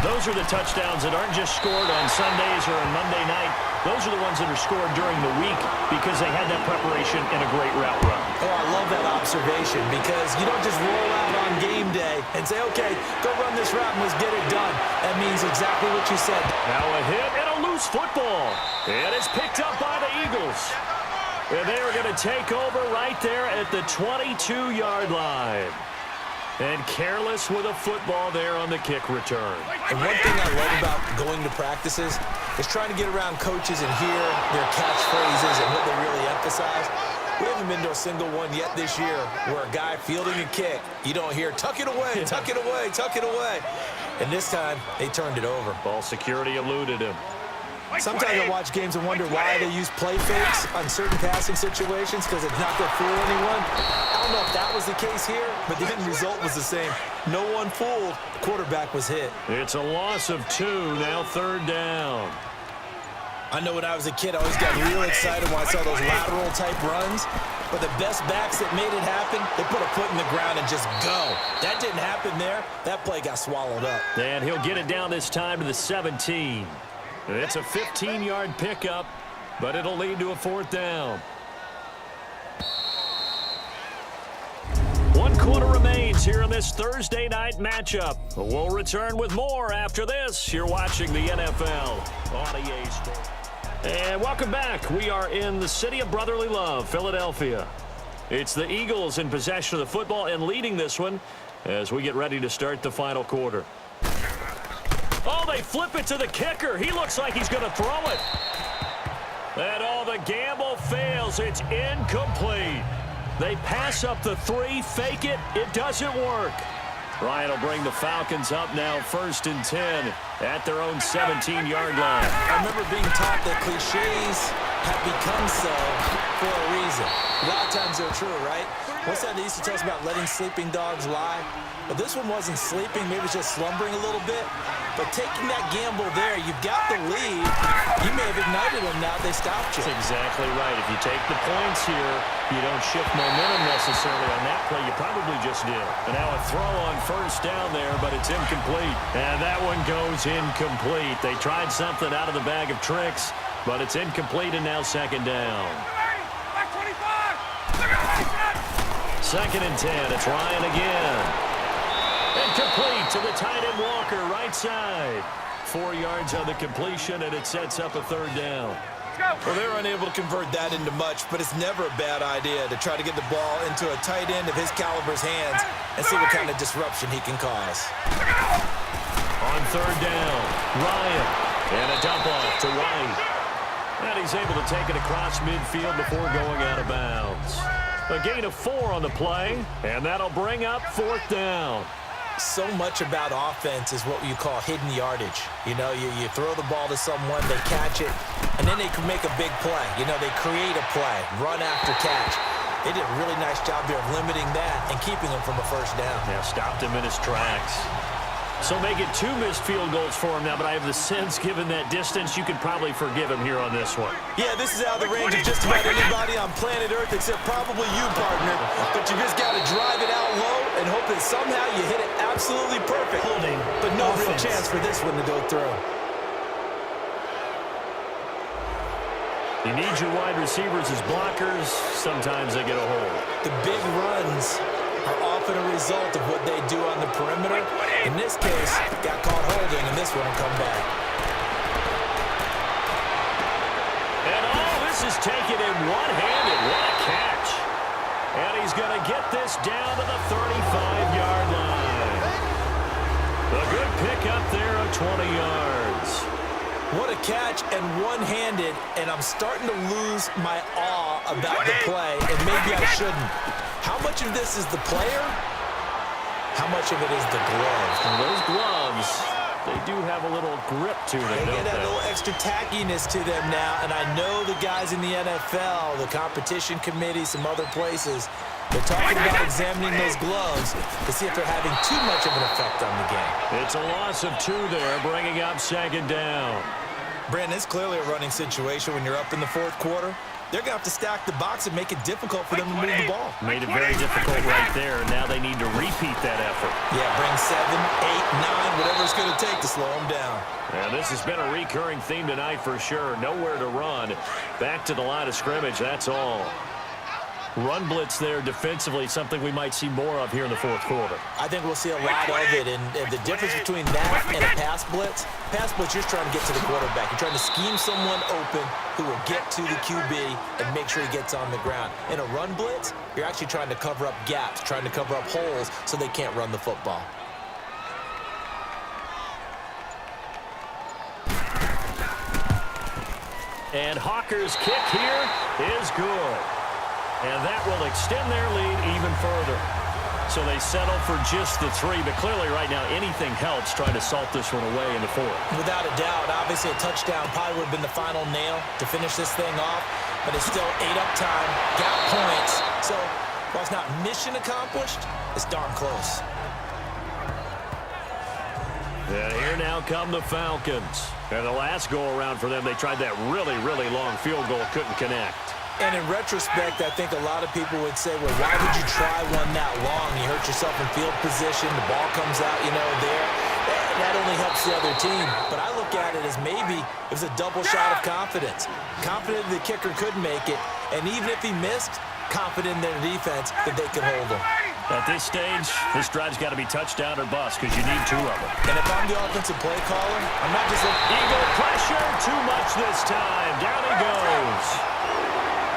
Those are the touchdowns that aren't just scored on Sundays or on Monday night. Those are the ones that are scored during the week because they had that preparation and a great route run. Oh, I love that observation because you don't just roll out on game day and say, okay, go run this route and let's get it done. That means exactly what you said. Now a hit and a loose football. And it's picked up by the Eagles. And they are going to take over right there at the 22-yard line. And careless with a football there on the kick return. And one thing I love about going to practices is trying to get around coaches and hear their catchphrases and what they really emphasize. We haven't been to a single one yet this year where a guy fielding a kick, you don't hear, tuck it away, tuck it away, tuck it away. And this time, they turned it over. Ball security eluded him. Sometimes I watch games and wonder why they use play fakes on certain passing situations because it's not going to fool anyone. I don't know if that was the case here, but the end result was the same. No one fooled. The quarterback was hit. It's a loss of 2, now third down. I know when I was a kid, I always got real excited when I saw those lateral-type runs. But the best backs that made it happen, they put a foot in the ground and just go. That didn't happen there. That play got swallowed up. And he'll get it down this time to the 17. It's a 15-yard pickup, but it'll lead to a fourth down. 1 quarter remains here in this Thursday night matchup. We'll return with more after this. You're watching the NFL on EA Sports. And welcome back. We are in the city of brotherly love, Philadelphia. It's the Eagles in possession of the football and leading this one as we get ready to start the final quarter. Oh, they flip it to the kicker. He looks like he's going to throw it. And the gamble fails. It's incomplete. They pass up the 3, fake it. It doesn't work. Ryan will bring the Falcons up now 1st and 10 at their own 17-yard line. I remember being taught that cliches have become so for a reason. A lot of times they're true, right? What's that they used to tell us about letting sleeping dogs lie? Well, this one wasn't sleeping. Maybe it was just slumbering a little bit. But taking that gamble there, you've got the lead. You may have ignited them now. They stopped you. That's exactly right. If you take the points here, you don't shift momentum necessarily on that play. You probably just did. And now a throw on 1st down there, but it's incomplete. And that one goes incomplete. They tried something out of the bag of tricks, but it's incomplete and now 2nd down. 2nd and 10. It's Ryan again. Incomplete to the tight end Walker, right side. 4 yards on the completion, and it sets up a 3rd down. Well, they're unable to convert that into much, but it's never a bad idea to try to get the ball into a tight end of his caliber's hands and see what kind of disruption he can cause. On 3rd down, Ryan, and a dump off to White. And he's able to take it across midfield before going out of bounds. A gain of 4 on the play, and that'll bring up 4th down. So much about offense is what you call hidden yardage. You know, you throw the ball to someone, they catch it, and then they can make a big play. You know, they create a play, run after catch. They did a really nice job there of limiting that and keeping him from a 1st down. Yeah, stopped him in his tracks. So make it 2 missed field goals for him now, but I have the sense, given that distance, you could probably forgive him here on this one. Yeah, this is out of the range of just about anybody on planet Earth except probably you, partner. But you just got to drive it out low and hope that somehow you hit it absolutely perfect. Holding. But no real Offense. chance for this one to go through. You need your wide receivers as blockers. Sometimes they get a hold. The big runs are often a result of what they do on the perimeter. In this case, got caught holding, and this one will come back. And this is taken in one-handed. What a catch. And he's going to get this down to the 35-yard line. A good pickup there of 20 yards. What a catch and one-handed, and I'm starting to lose my awe about the play, and maybe I shouldn't. How much of this is the player? How much of it is the glove? And those gloves They do have a little grip to them, They don't get that they? little extra tackiness to them now, and I know the guys in the NFL, the competition committee, some other places, they're talking about examining those gloves to see if they're having too much of an effect on the game. It's a loss of 2 there, bringing up second down. Brandon, it's clearly a running situation when you're up in the fourth quarter. They're going to have to stack the box and make it difficult for them to move the ball. Made it very difficult right there. Now they need to repeat that effort. Yeah, bring 7, 8, 9, whatever it's going to take to slow them down. And this has been a recurring theme tonight for sure. Nowhere to run. Back to the line of scrimmage, that's all. Run blitz there defensively, something we might see more of here in the fourth quarter. I think we'll see a lot of it, and the difference between that and a pass blitz, you're trying to get to the quarterback. You're trying to scheme someone open who will get to the QB and make sure he gets on the ground. In a run blitz, you're actually trying to cover up gaps, trying to cover up holes so they can't run the football. And Hawker's kick here is good. And that will extend their lead even further. So they settle for just the 3, but clearly right now anything helps trying to salt this one away in the fourth. Without a doubt, obviously a touchdown probably would have been the final nail to finish this thing off, but it's still 8 up time, got points. So while it's not mission accomplished, it's darn close. And here now come the Falcons. And the last go-around for them, they tried that really, really long field goal, couldn't connect. And in retrospect, I think a lot of people would say, well, why would you try one that long? You hurt yourself in field position. The ball comes out, there. That only helps the other team. But I look at it as maybe it was a double shot of confidence. Confident the kicker could make it. And even if he missed, confident in their defense that they could hold him. At this stage, this drive's got to be touchdown or bust because you need 2 of them. And if I'm the offensive play caller, I'm not just looking. Eagle pressure, too much this time. Down he goes.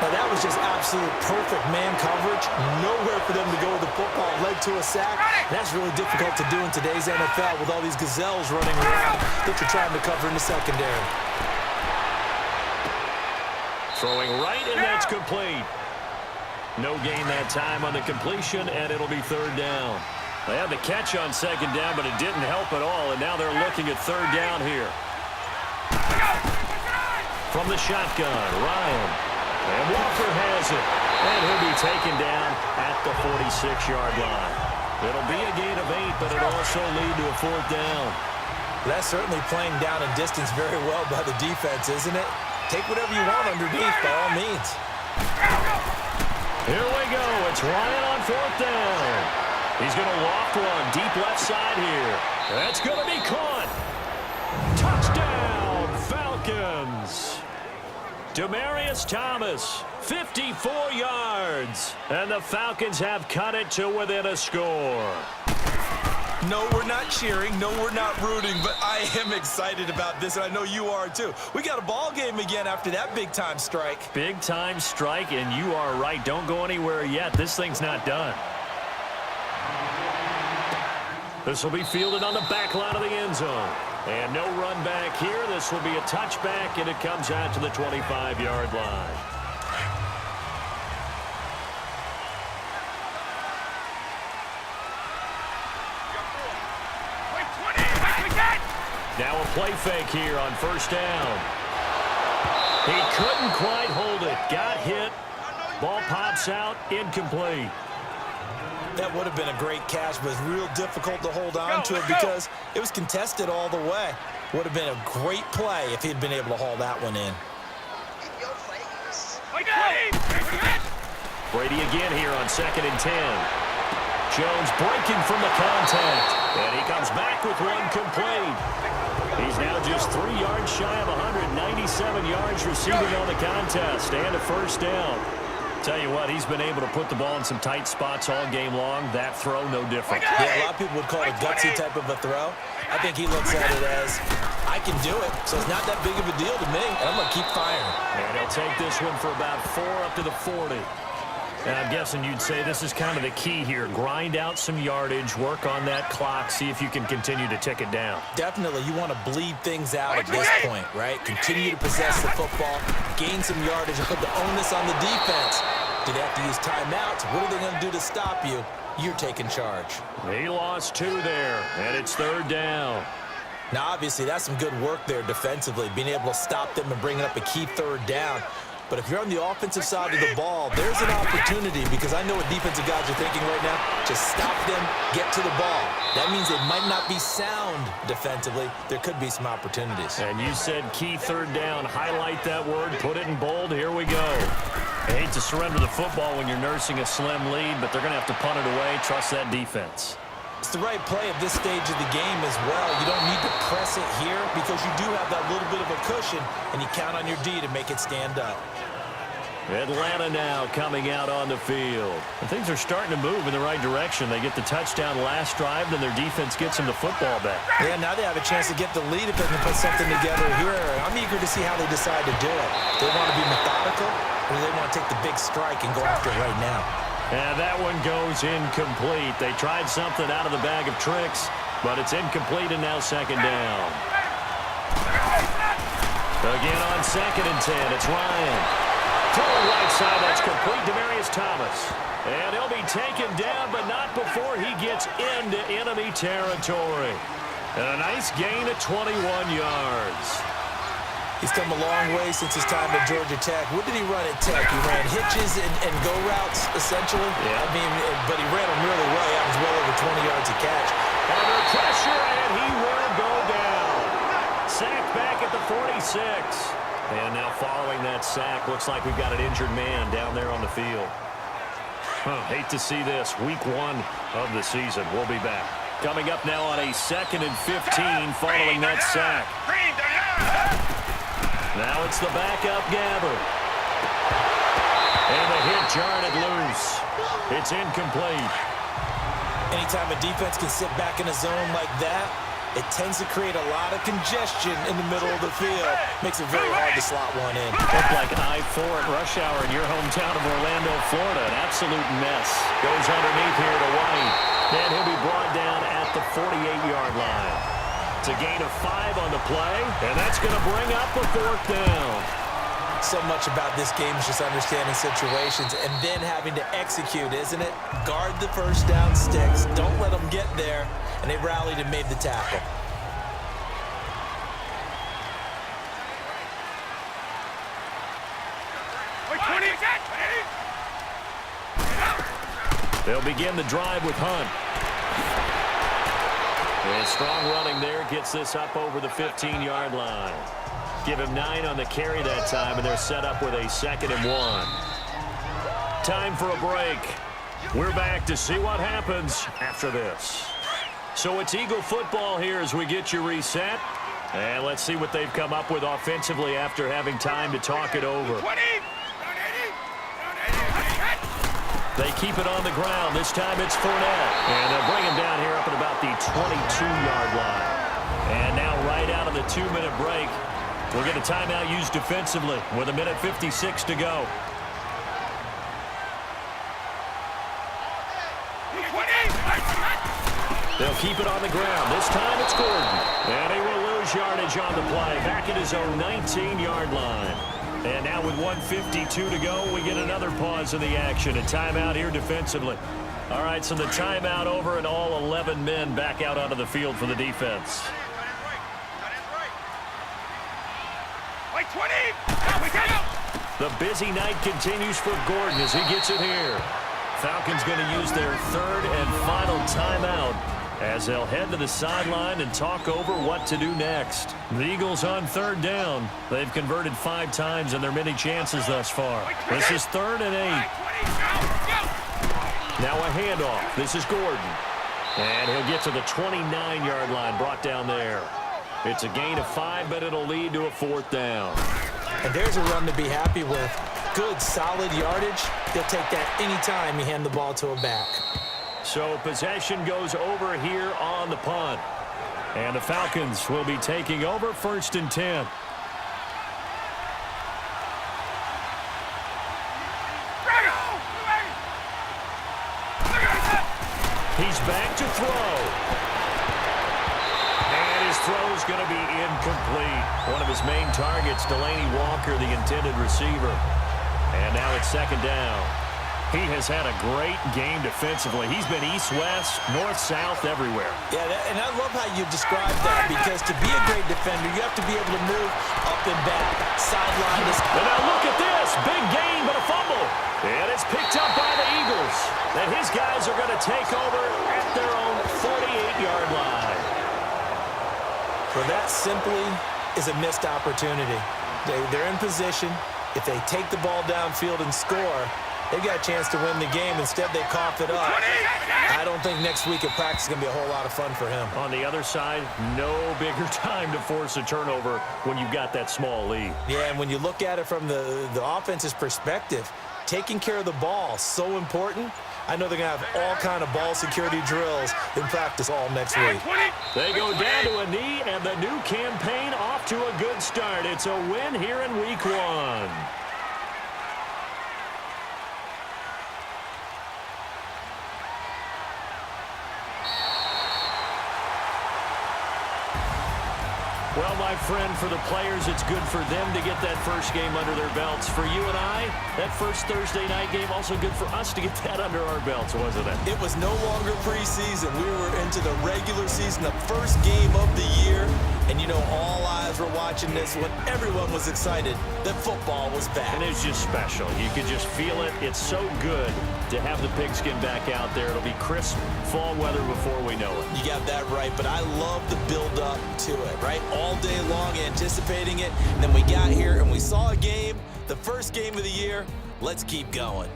Now that was just absolute perfect man coverage. Nowhere for them to go with the football. Led to a sack. That's really difficult to do in today's NFL with all these gazelles running around that you're trying to cover in the secondary. Throwing right, and that's complete. No gain that time on the completion, and it'll be third down. They had the catch on second down, but it didn't help at all, and now they're looking at third down here. From the shotgun, Ryan. And Walker has it. And he'll be taken down at the 46-yard line. It'll be a gain of 8, but it'll also lead to a fourth down. That's certainly playing down a distance very well by the defense, isn't it? Take whatever you want underneath, by all means. Here we go. It's Ryan on fourth down. He's going to loft one deep left side here. That's going to be caught. Touchdown, Falcons. Demaryius Thomas, 54 yards. And the Falcons have cut it to within a score. No, we're not cheering. No, we're not rooting. But I am excited about this, and I know you are too. We got a ball game again after that big-time strike. Big-time strike, and you are right. Don't go anywhere yet. This thing's not done. This will be fielded on the back line of the end zone. And no run back here. This will be a touchback, and it comes out to the 25-yard line. Now a play fake here on first down. He couldn't quite hold it. Got hit. Ball pops out. Incomplete. That would have been a great catch, but it's real difficult to hold on to it because it was contested all the way. Would have been a great play if he'd been able to haul that one in. Brady again here on 2nd and 10. Jones breaking from the contact. And he comes back with one complete. He's now just 3 yards shy of 197 yards receiving on the contest and a first down. Tell you what, he's been able to put the ball in some tight spots all game long. That throw, no different. Yeah, a lot of people would call it a gutsy type of a throw. I think he looks at it as, I can do it, so it's not that big of a deal to me, and I'm going to keep firing. And he'll take this one for about 4 up to the 40. And I'm guessing you'd say this is kind of the key here. Grind out some yardage, work on that clock, see if you can continue to tick it down. Definitely, you want to bleed things out at this point, right? Continue to possess the football, gain some yardage, and put the onus on the defense. Do they have to use timeouts? What are they going to do to stop you? You're taking charge. He lost 2 there, and it's third down. Now, obviously, that's some good work there defensively, being able to stop them and bring up a key third down. But if you're on the offensive side of the ball, there's an opportunity, because I know what defensive guys are thinking right now. Just stop them, get to the ball. That means it might not be sound defensively. There could be some opportunities. And you said key third down. Highlight that word, put it in bold. Here we go. I hate to surrender the football when you're nursing a slim lead, but they're going to have to punt it away. Trust that defense. It's the right play at this stage of the game as well. You don't need to press it here because you do have that little bit of a cushion, and you count on your D to make it stand up. Atlanta now coming out on the field. And things are starting to move in the right direction. They get the touchdown last drive, then their defense gets them the football back. Yeah, now they have a chance to get the lead if they can put something together here. I'm eager to see how they decide to do it. They want to be methodical, or do they want to take the big strike and go after it right now? And that one goes incomplete. They tried something out of the bag of tricks, but it's incomplete, and now second down. Again on 2nd and 10, it's Ryan. Throwing right side, that's complete to Demarius Thomas. And he'll be taken down, but not before he gets into enemy territory. And a nice gain of 21 yards. He's come a long way since his time at Georgia Tech. What did he run at Tech? He ran hitches and go routes, essentially. Yeah. I mean, but he ran them really well. He averaged well over 20 yards a catch. Under pressure, and he will go down. Sacked back at the 46. And now following that sack, looks like we've got an injured man down there on the field. Hate to see this. Week 1 of the season. We'll be back. Coming up now on a 2nd and 15 following that sack. Now it's the backup Gabbert. And the hit jarred it loose. It's incomplete. Anytime a defense can sit back in a zone like that, it tends to create a lot of congestion in the middle of the field. Makes it very hard to slot one in. Looked like I-4 at rush hour in your hometown of Orlando, Florida. An absolute mess. Goes underneath here to White. And he'll be brought down at the 48-yard line. It's a gain of 5 on the play, and that's going to bring up a 4th down. So much about this game is just understanding situations and then having to execute, isn't it? Guard the first down sticks. Don't let them get there. And they rallied and made the tackle. They'll begin the drive with Hunt. And strong running there gets this up over the 15-yard line. Give him 9 on the carry that time, and they're set up with a 2nd and 1. Time for a break. We're back to see what happens after this. So it's Eagle football here as we get you reset. And let's see what they've come up with offensively after having time to talk it over. They keep it on the ground. This time it's Fournette. And they'll bring him down here up at about the 22-yard line. And now right out of the 2-minute break, we'll get a timeout used defensively with 1:56 to go. They'll keep it on the ground. This time it's Gordon. And he will lose yardage on the play. Back at his own 19-yard line. And now with 1:52 to go, we get another pause in the action. A timeout here defensively. All right, so the timeout over and all 11 men back out onto the field for the defense. The busy night continues for Gordon as he gets it here. Falcons going to use their 3rd and final timeout as they'll head to the sideline and talk over what to do next. The Eagles on 3rd down. They've converted 5 times in their many chances thus far. This is 3rd and 8. Now a handoff. This is Gordon. And he'll get to the 29-yard line, brought down there. It's a gain of 5, but it'll lead to a 4th down. And there's a run to be happy with. Good, solid yardage. He'll take that any time you hand the ball to a back. So possession goes over here on the punt. And the Falcons will be taking over 1st and 10. He's back to throw. And his throw is going to be incomplete. One of his main targets, Delaney Walker, the intended receiver. And now it's 2nd down. He has had a great game defensively. He's been east-west, north-south, everywhere. Yeah, and I love how you described that, because to be a great defender, you have to be able to move up and back, sideline. And now look at this. Big gain, but a fumble. And it's picked up by the Eagles. And his guys are going to take over at their own 48-yard line. Well, that simply is a missed opportunity. They're in position. If they take the ball downfield and score, they've got a chance to win the game. Instead, they cough it up. I don't think next week at practice is going to be a whole lot of fun for him. On the other side, no bigger time to force a turnover when you've got that small lead. Yeah, and when you look at it from the offense's perspective, taking care of the ball, so important. I know they're going to have all kind of ball security drills in practice all next week. They go down to a knee, and the new campaign off to a good start. It's a win here in week 1. Well, my friend, for the players, it's good for them to get that first game under their belts. For you and I, that first Thursday night game, also good for us to get that under our belts, wasn't it? It was no longer preseason. We were into the regular season, the first game of the year. And, you know, all eyes were watching this when everyone was excited that football was back. And it's just special. You could just feel it. It's so good to have the pigskin back out there. It'll be crisp fall weather before we know it. You got that right, but I love the build-up to it, right? All day long anticipating it, and then we got here and we saw a game, the first game of the year. Let's keep going.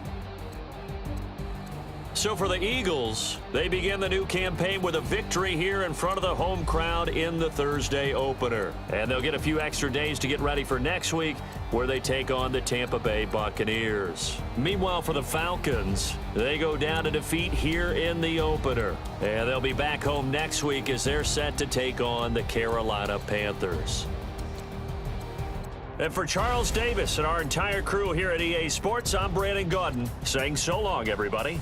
So for the Eagles, they begin the new campaign with a victory here in front of the home crowd in the Thursday opener. And they'll get a few extra days to get ready for next week, where they take on the Tampa Bay Buccaneers. Meanwhile, for the Falcons, they go down to defeat here in the opener. And they'll be back home next week as they're set to take on the Carolina Panthers. And for Charles Davis and our entire crew here at EA Sports, I'm Brandon Gaudin saying so long, everybody.